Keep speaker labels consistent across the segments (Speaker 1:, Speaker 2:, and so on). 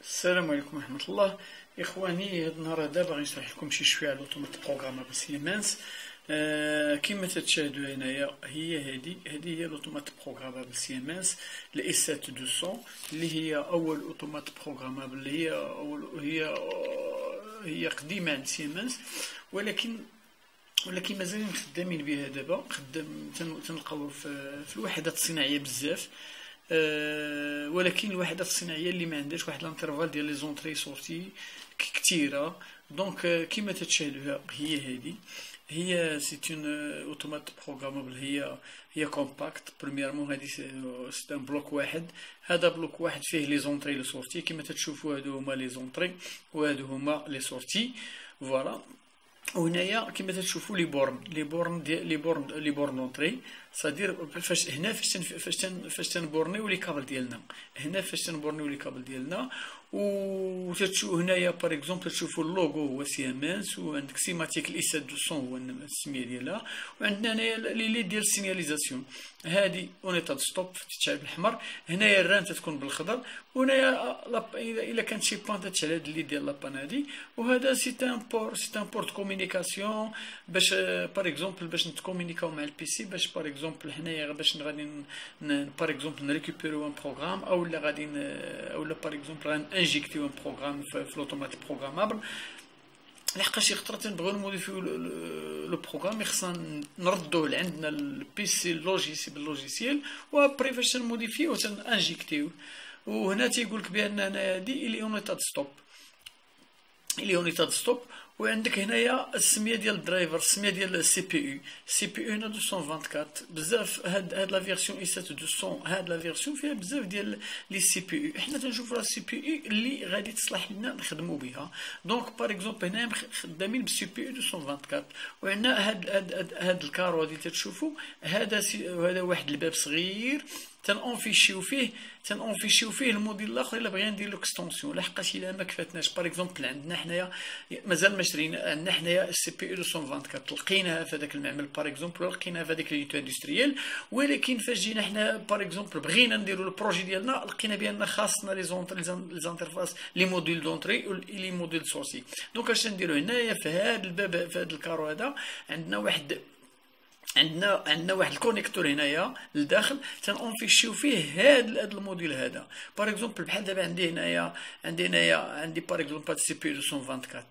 Speaker 1: السلام عليكم ورحمة الله. إخواني، هاد النهار هذا باغي نشرح لكم شي شوية على لوطومات بروغرامابل سيمنس. كيما تتشاهدوا هنايا هذه هي لوطومات بروغرامابل سيمنس الاس 7200 اللي هي أول أوتومات بروغرامابل، اللي هي قديمة عند سيمنس، ولكن مازالين خدامين بها دابا. تنلقاو في الوحدات الصناعية بزاف. ولكن الوحدات الصناعيه اللي ما عندهاش واحد الانترفال ديال لي زونطري سورتي كثيره. دونك كيما تتشاهدوها هي سيت اون اوتومات بروغرامابل. هي كومباكت. بريميرمون هادي سي ان بلوك واحد. هذا بلوك واحد فيه لي زونطري لي سورتي. كيما تتشوفوا هادو هما لي زونطري وهادو هما لي سورتي. فوالا. وهنايا كيما تشوفوا لي بورن دونطري، صادير فاش تنبورنيو لي كابل ديالنا. هنا فاش تنبورنيو لي كابل ديالنا وتتشوفوا هنايا باغ اكزومبل تشوفوا اللوغو هو سيمنس، وعندك سيماتيك الاس 200 هو السميه ديالها، وعندنا هنايا لي ديال السينياليزاسيون. هادي اونيتا ستوب تتشعل بالحمر، هنايا الرام تتكون بالخضر، وهنايا الا كانت شي بان تتشعل هاد اللي ديال لابان هادي. وهذا سي ان بورت كومونيكاسيون باش باغ اكزومبل باش نتكومونيكاو مع البي سي، باش باغ اكزومبل حنايا باش غادي باغ اكزومبل نريكوبيرو ان بروغرام، اولا غادي اولا باغ اكزومبل انجيكتيو ان بروغرام في لوطومات بروغرامابل. لحقاش شي خطره تنبغيو نموديفيو لو بروغرام، خصنا نردوه لعندنا البي سي اللوجيسيال، وابري فاش نموديفيو تنانجيكتيو. وهنا تيقول لك بان هنايا هادي الي اونيتا ستوب. وعندك هنايا السميه ديال الدرايفر، السميه ديال السي بي يو هنا 224. بزاف هاد لا فيرسيون اي 7200 هاد لا فيرسيون فيها بزاف ديال لي سي بي يو. حنا تنشوفوا السي بي يو اللي غادي تصلح لنا نخدموا بها. دونك باغ اكزومبل هنا خدامين بالسي بي يو 224. وعندنا هاد الكارو اللي تتشوفوا، هذا واحد الباب صغير تنونفيشيو فيه الموديل الاخر الا بغينا ندير له اكستونسيون. لحقاش الا ما كفاتناش باغ اكزومبل عندنا حنايا مازال ما شرينا، عندنا حنايا السي بي يو 224 لقيناها في هذاك المعمل باغ اكزومبل، لقيناها في هذيك لينيتو اندستريال. ولكن فاش جينا حنا باغ اكزومبل بغينا نديروا البروجي ديالنا، لقينا بان خاصنا لي زانترفاس لي موديل دونطري و لي موديل سورسي. دونك اش نديروا هنايا في هذا الباب، في هذا الكارو هذا عندنا واحد الكونيكتور هنايا لداخل تنونفيشيو فيه هذا الموديل هذا. باغ اكزومبل بحال دابا عندي باغ اكزومبل هاد السي بي 224.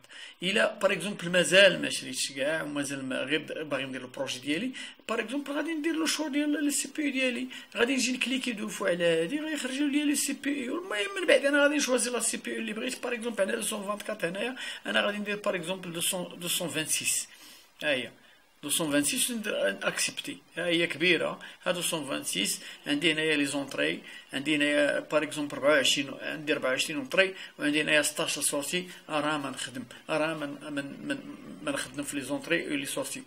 Speaker 1: الا باغ اكزومبل مازال ما شريتش كاع، ومازال غير باغي ندير البروجي ديالي، باغ اكزومبل غادي ندير لو شو ديال السي بي يو ديالي، غادي نجي نكليكي دو فوا على هادي غيخرجوا لي لي سي بي يو. المهم من بعد انا غادي نشوازي لا سي بي يو اللي بغيت. باغ اكزومبل على 224 هنايا انا غادي ندير باغ اكزومبل 226. ها هي 226 ندير اكسبتي. ها هي كبيره. ها 226 عندي هنايا لي زونطري، عندي هنايا باغ اكزومبل 24، عندي 24 اونطري، وعندي هنايا 16 سورتي. راه ما نخدم، ما نخدم في لي زونطري و لي سورتي.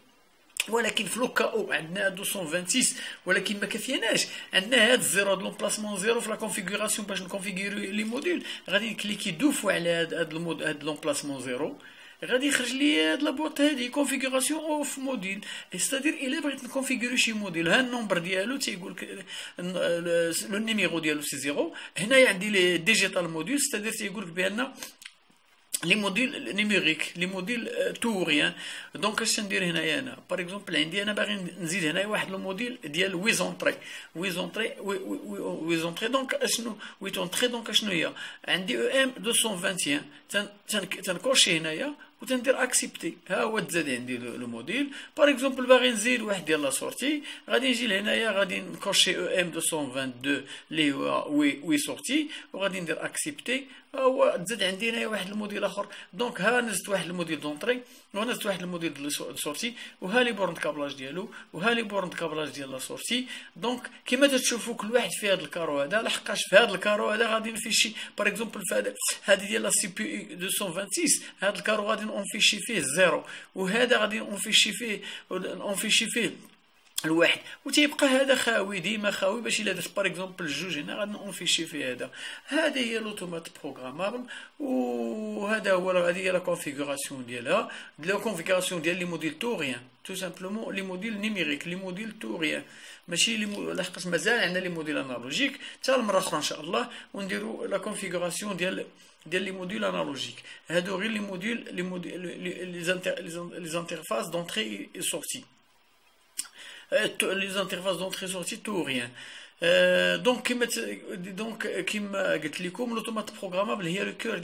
Speaker 1: ولكن في لوكا عندنا 226 ولكن ما كافيناش، عندنا هاد الزيرو د لومبلاسمون زيرو في لا كونفيغوراسيون. باش نكونفيغوريو لي موديل غادي نكليكي دو فوا على هاد لومبلاسمون زيرو، غادي يخرج لي هاد لابوط هادي كونفيغوراسيون اوف موديل. ستادير الا بغيت نكونفيغوري شي موديل، ها النومبر ديالو تيقول لك لو نيميرو ديالو سي زيرو. هنايا عندي لي ديجيتال موديل، ستادير تيقول لك بان لي موديل نيميريك، لي موديل توريان. دونك اش ندير هنايا انا باغ اكزومبل عندي انا باغي نزيد هنايا واحد لو موديل ديال ويزونطري. دونك اشنو ويزونطري؟ دونك اشنو هي؟ عندي او ام 221 تنكوشي هنايا وتندير اكسبتي. ها هو تزاد عندي لو موديل. باغ اكزومبل باغي نزيد واحد ديال لا سورتي، غادي نجي لهنايا غادي نكوشي او ام 222 اللي هو وي سورتي، وغادي ندير اكسبتي. هو تزاد عندي هنايا واحد الموديل اخر. دونك ها نزلت واحد الموديل دونطري، ونزلت واحد الموديل ديال سورتي، وها لي بورن كابلاج ديالو، وها لي بورن كابلاج ديال لا سورتي. دونك كيما تتشوفوا كل واحد في هذا الكارو هذا، لحقاش في هذا الكارو هذا غادي نفيشي باغ اكزومبل في هذه ديال لا سي بي 226 هذا الكارو غادي نونفيشي فيه زيرو، وهذا غادي نونفيشي فيه الواحد وتيبقى هذا خاوي ديما خاوي باش الا درت باغ اكزومبل جوج هنا غادي اونفيشي في هذا. هذه هي لوتومات بروغرامابل، وهذا هو هذه هي لا كونفيغوراسيون ديالها. لا كونفيغوراسيون ديال لي موديل توريان تو سامبلومون، لي موديل نيميريك، لي موديل توريان ماشي لحقاش مازال عندنا لي موديل انالوجيك حتى المره اخرى ان شاء الله، ونديروا لا كونفيغوراسيون ديال لي موديل انالوجيك. هادو غير لي زانترفاس دونطري اي سورتي، les interfaces d'entrée-sortie tout rien. دونك كيما قلت لكم لوتومات بروغرامابل هي لو كور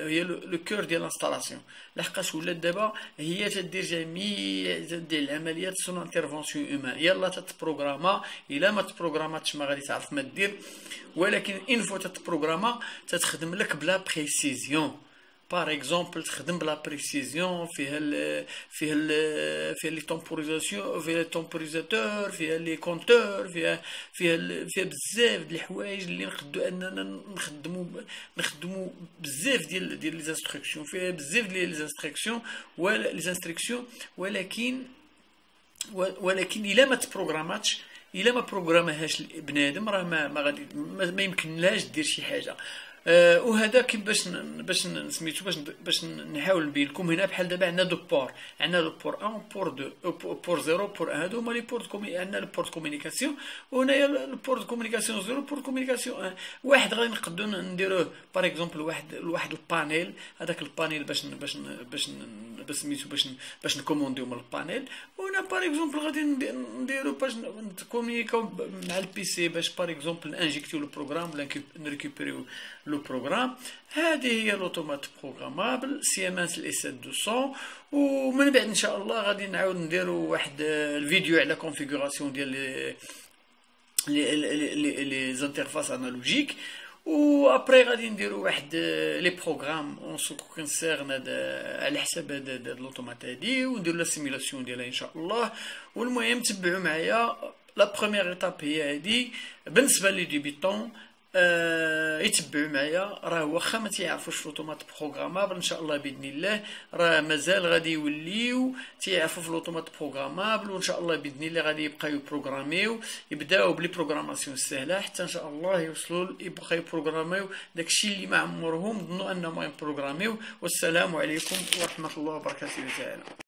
Speaker 1: هي لو كور ديال الانستالاسيون، لحقاش ولات دابا هي تدير جميع العمليات سون انترفونسيون هيومان. يلا تتبروغراما، الا ما تبروغراماتش ما غادي تعرف ما دير، ولكن ان فوا تتبروغراما تتخدم لك بلا بريسيزيون. باغ اكزومبل تخدم بلا بريسيزيون، فيها لي تومبوريزاسيون، فيها لي تومبوريزاتور، فيها لي كونتور، فيها بزاف د الحوايج اللي نقدو اننا نخدمو بزاف ديال لي انستركسيون، فيها بزاف ديال لي انستركسيون ولكن الا ما تبروغراماتش، الا ما بروغراماهاش بنادم راه ما يمكن لهاش دير شي حاجه. وهذا كي باش سميتو باش نحاول نبين لكم هنا. بحال دابا عندنا دو بور، عندنا لو بور 1 بور 2 بور 0 بور 1، هادو هما لي بور عندنا لو بور كومونيكاسيون، وهنايا لو بور كومونيكاسيون 0 بور كومونيكاسيون 1. واحد غادي نقدروا نديروه باغ اكزومبل واحد البانيل، هذاك البانيل باش نكومونديو من البانيل، وهنا باغ اكزومبل غادي نديرو باش نكومونيكاو مع البي سي، باش باغ اكزومبل انجيكتيو لو بروغرام ولا نريكوبيريو لو بروغرام. هذه هي لوتومات بروغرامابل سيمنس الاي 7200. ومن بعد ان شاء الله غادي نعاود نديرو واحد الفيديو على كونفيغوراسيون ديال لي زانترفاس انالوجيك، و ابري غادي نديرو واحد لي بروغرام اون سو كونسيرن على حساب هاد لوتومات هادي، ونديرو لا سيميلاسيون ديالها ان شاء الله. والمهم تبعوا معايا. لا بروميير ايتاب هي هادي بالنسبه لي ديبيتون. يتبعوا معايا، راه واخا ما تيعرفوش لوطومات بروغرامابل ان شاء الله باذن الله راه مازال غادي يوليو تيعرفوا في لوطومات بروغرامابل، وان شاء الله باذن الله غادي يبقاو يبروغراميو، يبداو بلي بروغراماسيون سهله حتى ان شاء الله يوصلوا يبقاو يبروغراميو داكشي اللي ما عمرهم ظنوا انهم يبروغراميو. والسلام عليكم ورحمه الله وبركاته تعالى.